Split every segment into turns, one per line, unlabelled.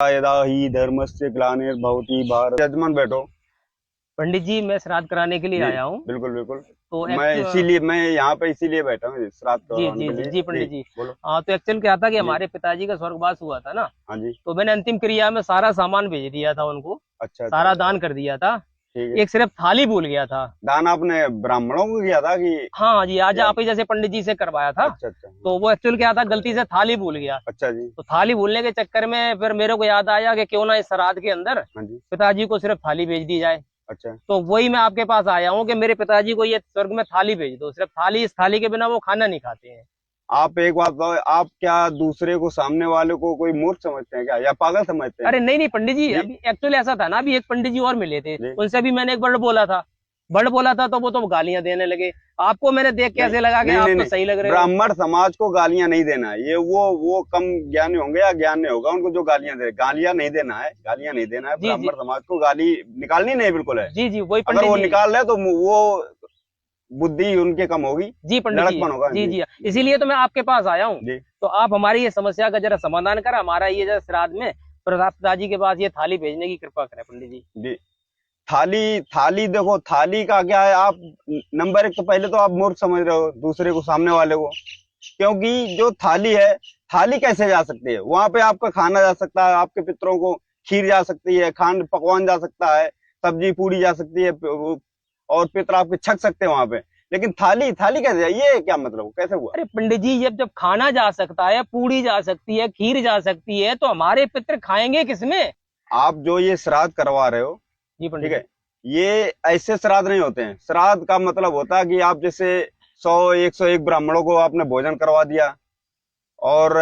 यदा ही धर्मस्य ग्लानिर्भवति भारत। यजमान बैठो।
पंडित जी, मैं श्राद्ध कराने के लिए आया हूँ।
बिल्कुल बिल्कुल।
तो
मैं यहाँ पे इसीलिए बैठा हूँ श्राद्ध करवाने के लिए।
जी पंडित जी।
बोलो।
हाँ, तो एक्चुअल क्या था कि हमारे पिताजी का स्वर्गवास हुआ था ना।
हाँ जी।
तो मैंने अंतिम क्रिया में सारा सामान भेज दिया था उनको।
अच्छा।
सारा दान कर दिया था।
ठीक है।
एक सिर्फ थाली भूल गया था।
दान आपने ब्राह्मणों को किया था कि?
हाँ जी, आज आप ही जैसे पंडित जी से करवाया था।
अच्छा अच्छा।
तो वो एक्चुअल क्या था, गलती से थाली भूल गया।
अच्छा जी।
तो थाली भूलने के चक्कर में फिर मेरे को याद आया कि क्यों ना इस श्राद्ध के अंदर
हाँ जी।
पिताजी को सिर्फ थाली भेज दी जाए।
अच्छा।
तो वही मैं आपके पास आया हूँ कि मेरे पिताजी को ये स्वर्ग में थाली भेज दो। सिर्फ थाली, इस थाली के बिना वो खाना नहीं खाते हैं।
आप एक बात बताओ, आप क्या दूसरे को, सामने वाले को कोई मूर्ख समझते हैं क्या, या पागल समझते हैं?
अरे नहीं नहीं पंडित जी, अभी एक्चुअली ऐसा था ना, अभी एक पंडित जी और मिले थे, उनसे भी मैंने एक वर्ड बोला था तो वो तो गालियां देने लगे। आपको मैंने देख के ऐसे लगा कि आप तो सही लग रहे हो।
ब्राह्मण समाज को गालियां नहीं देना है। ये वो कम ज्ञानी होंगे या ज्ञान नहीं होगा उनको जो गालियां दे। गालियां नहीं देना है, गालियां नहीं देना है। ब्राह्मण समाज को गाली निकालनी नहीं बिल्कुल है।
जी जी, वही
अगर वो निकाल रहे तो वो बुद्धि उनके कम होगी।
जी पंडित जी।
होगा।
जी जी, इसीलिए तो मैं आपके पास आया हूँ। तो आप हमारी ये समस्या का जरा समाधान करा। हमारा ये जरा श्राद्ध में पिताजी के पास ये थाली भेजने की कृपा करें पंडित जी।
थाली देखो, थाली का क्या है, आप नंबर एक तो पहले तो आप मूर्ख समझ रहे हो दूसरे को, सामने वाले को। क्योंकि जो थाली है, थाली कैसे जा सकती है? वहां पे आपका खाना जा सकता है, आपके पितरों को खीर जा सकती है, खांड पकवान जा सकता है, सब्जी पूरी जा सकती है, और पितर आपके छक सकते हैं वहां पे। लेकिन थाली कैसे जाए? ये क्या मतलब, कैसे हुआ?
अरे पंडित जी, जब खाना जा सकता है, पूरी जा सकती है, खीर जा सकती है, तो हमारे पितर खाएंगे किसमें?
आप जो ये श्राद्ध करवा रहे हो, ठीक है, ये ऐसे श्राद्ध नहीं होते हैं। श्राद्ध का मतलब होता है कि आप जैसे 100-101 ब्राह्मणों को आपने भोजन करवा दिया, और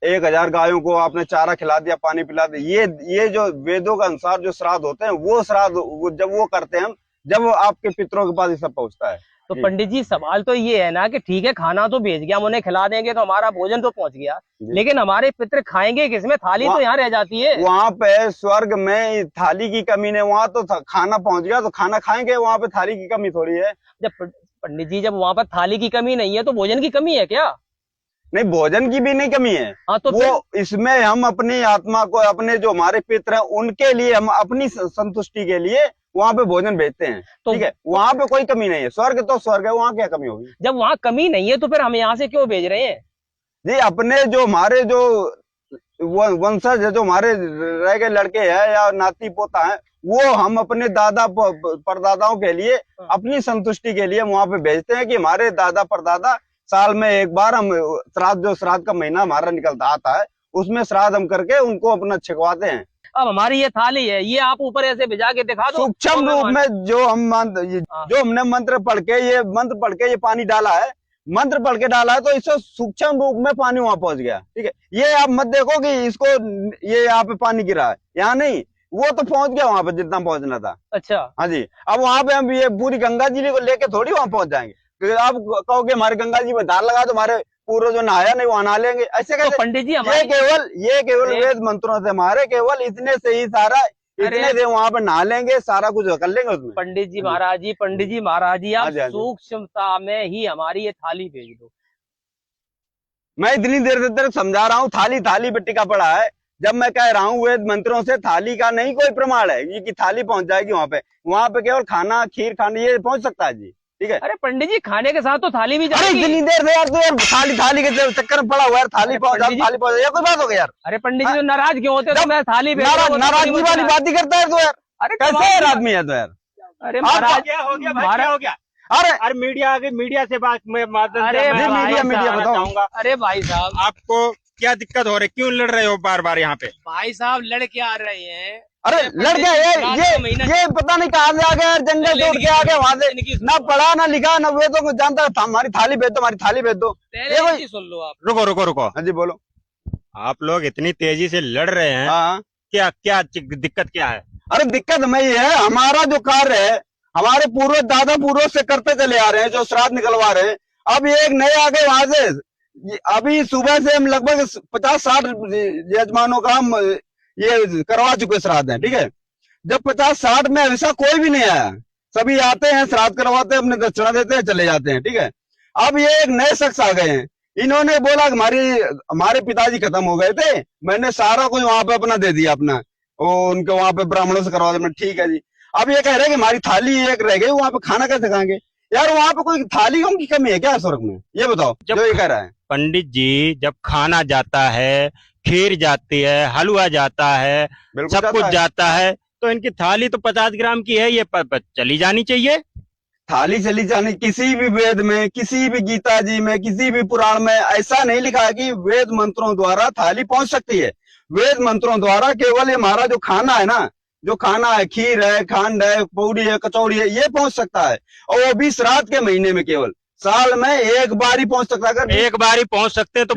1000 गायों को आपने चारा खिला दिया, पानी पिला दिया। ये जो वेदों के अनुसार जो श्राद्ध होते हैं, वो श्राद्ध जब वो करते हैं, जब आपके पितरों के पास ये सब पहुंचता है।
तो पंडित जी, सवाल तो ये है ना कि ठीक है, खाना तो भेज गया, हम उन्हें खिला देंगे तो हमारा भोजन तो पहुंच गया, लेकिन हमारे पितर खाएंगे किसमें? थाली तो यहाँ रह जाती है।
वहां पे स्वर्ग में थाली की कमी नहीं, वहां तो खाना पहुंच गया तो खाना खाएंगे, वहां पे थाली की कमी थोड़ी है।
जब पंडित जी, जब वहां पर थाली की कमी नहीं है तो भोजन की कमी है क्या?
नहीं, भोजन की भी नहीं कमी है।
हाँ, तो
वो इसमें हम अपनी आत्मा को, अपने जो हमारे पितर हैं उनके लिए, हम अपनी संतुष्टि के लिए वहां पे भोजन भेजते हैं। तो ठीक है, वहां पे कोई कमी नहीं है। स्वर्ग तो स्वर्ग है, वहां क्या कमी होगी?
जब वहां कमी नहीं है तो फिर हम यहाँ से क्यों भेज रहे हैं?
जी, अपने जो हमारे जो वंशज है, जो हमारे रह गए लड़के हैं या नाती पोता है, वो हम अपने दादा परदादाओं के लिए, अपनी संतुष्टि के लिए वहां पे भेजते हैं कि हमारे दादा परदादा साल में एक बार हम श्राद्ध का महीना हमारा निकलता आता है, उसमें श्राद्ध हम करके उनको अपना छिकवाते हैं।
अब हमारी ये थाली है, ये आप ऊपर ऐसे भिजा के दिखा दो।
सूक्ष्म रूप में जो हमने मंत्र पढ़ के ये पानी डाला है, मंत्र पढ़ के डाला है, तो इससे सूक्ष्म रूप में पानी वहां पहुंच गया। ठीक है, ये आप मत देखो कि इसको ये यहाँ पे पानी गिरा है, यहाँ नहीं, वो तो पहुंच गया वहां पे जितना पहुंचना था।
अच्छा।
हाँ जी। अब वहां पे हम ये पूरी गंगा जी को लेके थोड़ी वहां पहुंच जाएंगे। आप कहोगे हमारे गंगा जी में धार लगा तो हमारे पूर्व जो नहाया नहीं वहां नहा लेंगे, ऐसे कैसे?
तो पंडित जी,
ये केवल वेद मंत्रों से, हमारे केवल इतने से ही सारा, इतने से वहां पर नहा लेंगे, सारा कुछ कर लेंगे उसमें।
पंडित जी महाराज जी, आप सूक्ष्मता में ही हमारी ये थाली भेज दो।
मैं इतनी देर तक समझा रहा हूँ, थाली पे टिका पड़ा है। जब मैं कह रहा हूँ वेद मंत्रों से थाली का नहीं कोई प्रमाण है कि थाली पहुंच जाएगी वहां पे केवल खाना, खीर, खाने ये पहुंच सकता है जी। ठीक है।
अरे पंडित जी, खाने के साथ तो थाली भी जाएगी।
अरे इतनी देर से यार, तो यार थाली के चक्कर में पड़ा हुआ है। थाली पहुंच, ये कोई बात हो गया यार?
अरे पंडित जी, तो नाराज क्यों होते? तो मैं थाली
नाराजगी वाली बात ही करता है तो यार। अरे कैसे यार आदमी है तो यार?
अरे महाराज,
क्या हो गया भाई, क्या हो गया?
अरे
मीडिया आ गई, मीडिया से बात में
मीडिया
बताऊंगा।
अरे भाई साहब,
आपको क्या दिक्कत हो रही, क्यों लड़ रहे हो बार बार यहाँ पे?
भाई साहब, लड़के आ रहे हैं।
अरे लड़के ये पता नहीं कहाँ से आ गए यार, जंगल से उठ के आ गए वहां से। ना पढ़ा ना लिखा ना वेदों को जानता था। हमारी थाली भेज दो, हमारी थाली भेज दो।
सुन लो आप।
रुको।
हाँ जी, बोलो।
आप लोग इतनी तेजी से लड़ रहे हैं।
हाँ,
क्या दिक्कत क्या है?
अरे दिक्कत में ये है, हमारा जो कार्य है, हमारे पूर्वज दादा पूर्वज से करते चले आ रहे हैं, जो श्राद्ध निकलवा रहे हैं। अब ये एक नए आ गए वहां से। अभी सुबह से हम लगभग 50-60 यजमानों का हम ये करवा चुके श्राद्ध है। ठीक है, जब 50-60 में ऐसा कोई भी नहीं आया, सभी आते हैं, श्राद्ध करवाते हैं, अपने दक्षिणा देते हैं, चले जाते हैं। ठीक है, अब ये एक नए शख्स आ गए हैं, इन्होंने बोला कि हमारे पिताजी खत्म हो गए थे, मैंने सारा कुछ वहां पे अपना दे दिया अपना, वो उनके वहां पे ब्राह्मणों से करवा दिया। ठीक है जी। अब ये कह रहे हैं कि हमारी थाली एक रह गई, वहां पे खाना कैसे खाएंगे? यार वहां पे कोई थाली की कमी है क्या स्वर्ग में? ये बताओ जो ये कह रहा है।
पंडित जी, जब खाना जाता है, खीर जाती है, हलवा जाता है, सब कुछ जाता है, तो इनकी थाली तो 50 ग्राम की है, ये चली जानी चाहिए।
थाली चली जानी, किसी भी वेद में, किसी भी गीता जी में, किसी भी पुराण में ऐसा नहीं लिखा है कि वेद मंत्रों द्वारा थाली पहुंच सकती है। वेद मंत्रों द्वारा केवल हमारा जो खाना है ना, जो खाना है, खीर है, खांड है, पूड़ी है, कचौड़ी है, ये पहुंच सकता है, और वो भी श्राद्ध के महीने में, केवल साल में एक बार ही पहुंच सकता है। अगर
एक बार ही पहुंच सकते तो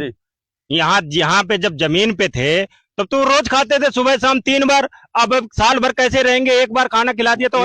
यहाँ पे जब जमीन पे थे तब तो रोज खाते थे सुबह शाम 3 बार, अब साल भर कैसे रहेंगे? एक बार खाना खिला दिया तो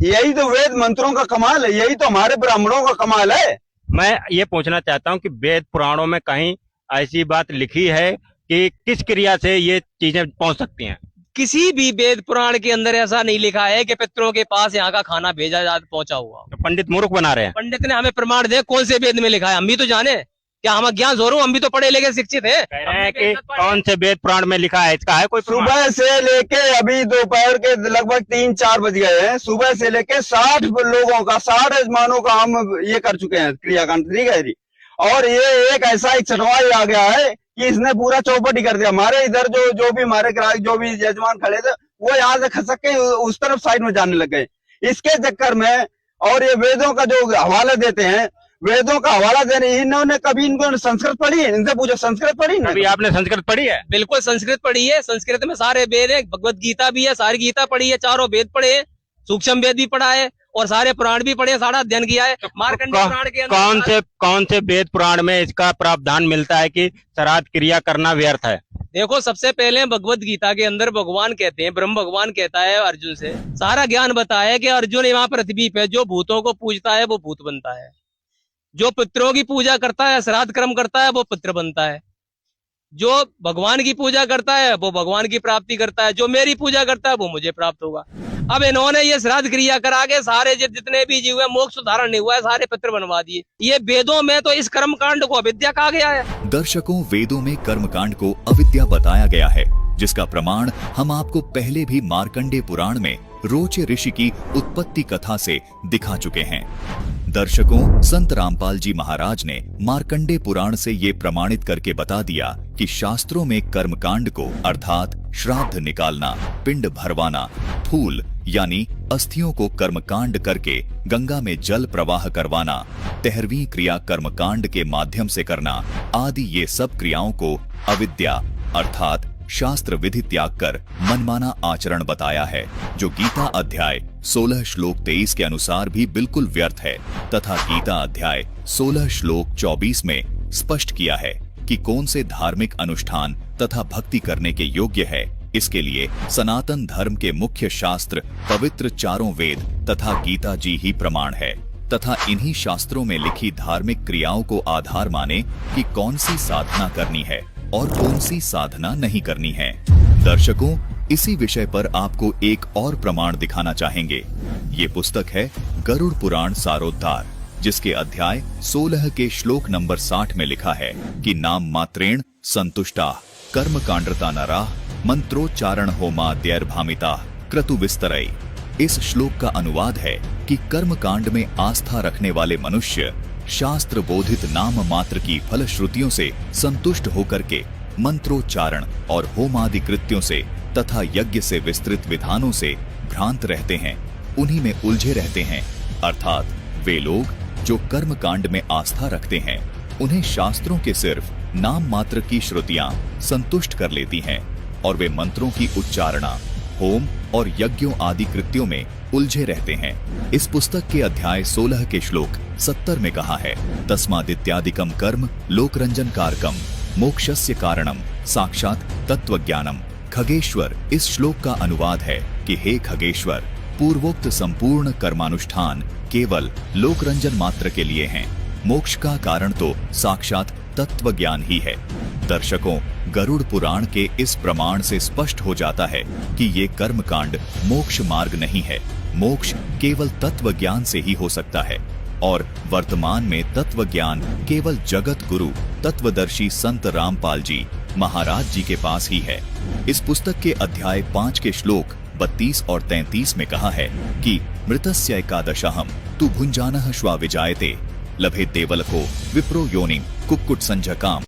यही तो वेद मंत्रों का कमाल है, यही तो हमारे ब्राह्मणों का कमाल है।
मैं ये पूछना चाहता हूँ कि वेद पुराणों में कहीं ऐसी बात लिखी है कि किस क्रिया से ये चीजें पहुंच सकती हैं?
किसी भी वेद पुराण के अंदर ऐसा नहीं लिखा है कि पितरों के पास यहाँ का खाना भेजा जा पहुंचा हुआ।
तो पंडित मूर्ख बना रहे हैं।
पंडित ने हमें प्रमाण दे, कौन से वेद में लिखा है? हम भी तो जाने, क्या हम ज्ञान जोरू? हम भी तो पढ़े लिखे शिक्षित है।
कह रहे हैं कि कौन से वेद पुराण में लिखा है, इसका है कोई?
सुबह से लेके अभी दोपहर के लगभग 3-4 बज गए हैं, सुबह से लेके 60 लोगों का, 60 यजमानों का हम ये कर चुके हैं क्रियाकांड। ठीक है जी। और ये एक ऐसा एक चटवाई आ गया है कि इसने पूरा चौपट ही कर दिया। हमारे इधर जो भी हमारे ग्राहक, जो भी यजमान खड़े थे, वो यहाँ से खसक के उस तरफ साइड में जाने लग गए इसके चक्कर में। और ये वेदों का जो हवाला देते हैं, वेदों का हवाला देने, इन्होंने कभी इनको संस्कृत पढ़ी है? इनसे पूछो, संस्कृत पढ़ी है?
अभी आपने संस्कृत पढ़ी है?
बिल्कुल संस्कृत पढ़ी है। संस्कृत में सारे वेद है, भगवत गीता भी है, सारी गीता पढ़ी है, चारों वेद पढ़े हैं, सूक्ष्म वेद भी पढ़ा है, और सारे पुराण भी पढ़े, सारा अध्ययन किया है। मार्कंडेय पुराण के अंदर
कौन से वेद पुराण में इसका प्रावधान मिलता है कि श्राद्ध क्रिया करना व्यर्थ है?
देखो, सबसे पहले भगवत गीता के अंदर भगवान कहते हैं, ब्रह्म भगवान कहता है अर्जुन से, सारा ज्ञान बताया कि अर्जुन यहाँ पृथ्वी पे जो भूतों को पूजता है वो भूत बनता है, जो पितरों की पूजा करता है, श्राद्ध कर्म करता है, वो पितृ बनता है, जो भगवान की पूजा करता है वो भगवान की प्राप्ति करता है, जो मेरी पूजा करता है वो मुझे प्राप्त होगा। अब इन्होंने ये श्राद्ध क्रिया करा के सारे जितने भी जीव है, मोक्ष धारण नहीं हुआ है, सारे पितृ बनवा दिए। ये वेदों में तो इस कर्म कांड को अविद्या कहा गया है।
दर्शकों, वेदों में कर्म कांड को अविद्या बताया गया है, जिसका प्रमाण हम आपको पहले भी मार्कंडेय पुराण में रोचे ऋषि की उत्पत्ति कथा से दिखा चुके हैं। दर्शकों, संत रामपाल जी महाराज ने मार्कंडेय पुराण से ये प्रमाणित करके बता दिया कि शास्त्रों में कर्मकांड को अर्थात श्राद्ध निकालना, पिंड भरवाना, फूल यानी अस्थियों को कर्मकांड करके गंगा में जल प्रवाह करवाना, 13वीं क्रिया कर्मकांड के माध्यम से करना आदि, ये सब क्रियाओं को अविद्या अर्थात शास्त्र विधि त्याग कर मनमाना आचरण बताया है, जो गीता अध्याय 16 श्लोक 23 के अनुसार भी बिल्कुल व्यर्थ है, तथा गीता अध्याय 16 श्लोक 24 में स्पष्ट किया है कि कौन से धार्मिक अनुष्ठान तथा भक्ति करने के योग्य है। इसके लिए सनातन धर्म के मुख्य शास्त्र पवित्र चारों वेद तथा गीता जी ही प्रमाण है, तथा इन्हीं शास्त्रों में लिखी धार्मिक क्रियाओं को आधार माने कि कौन सी साधना करनी है और कौन सी साधना नहीं करनी है। दर्शकों, इसी विषय पर आपको एक और प्रमाण दिखाना चाहेंगे। ये पुस्तक है गरुड़ पुराण सारोद्धार, जिसके अध्याय 16 के श्लोक नंबर 60 में लिखा है कि नाम मात्रेण संतुष्टा कर्मकांडता नरा मंत्रोच्चारण होमाद्यर्भामिता क्रतु विस्तरई। इस श्लोक का अनुवाद है कि कर्मकांड में आस्था रखने वाले मनुष्य शास्त्र बोधित नाम मात्र की फलश्रुतियों से संतुष्ट होकर के मंत्रोच्चारण और होमादि कृत्यों से तथा यज्ञ से विस्तृत विधानों से भ्रांत रहते हैं, उन्हीं में उलझे रहते हैं। अर्थात वे लोग जो कर्म कांड में आस्था रखते हैं, उन्हें शास्त्रों के सिर्फ नाम मात्र की श्रुतियां संतुष्ट कर लेती हैं और वे मंत्रों की उच्चारणा, होम और यज्ञों आदि कृत्यों में उलझे रहते हैं। इस पुस्तक के अध्याय 16 के श्लोक 70 में कहा है, तस्मादित्यादिकम कर्म लोकरंजन कारकम मोक्षस्य कारणम साक्षात तत्वज्ञानम। खगेश्वर इस श्लोक का अनुवाद है कि हे खगेश्वर, पूर्वोक्त संपूर्ण कर्मानुष्ठान केवल लोकरंजन मात्र के लिए हैं, मोक्ष का कारण तो साक्षात तत्व ज्ञान ही है। दर्शकों, गरुड़ पुराण के इस प्रमाण से स्पष्ट हो जाता है कि ये कर्मकांड मोक्ष मार्ग नहीं है, मोक्ष केवल तत्व ज्ञान से ही हो सकता है। और वर्तमान में तत्व ज्ञान केवल जगत गुरु तत्वदर्शी संत रामपाल जी महाराज जी के पास ही है। इस पुस्तक के अध्याय 5 के श्लोक 32 और 33 में कहा है कि मृतस्य एकादशहम तु भुंजानः श्वा विजायते लभेत देवलको विप्रो योनिं कुक्कुट संझकाम।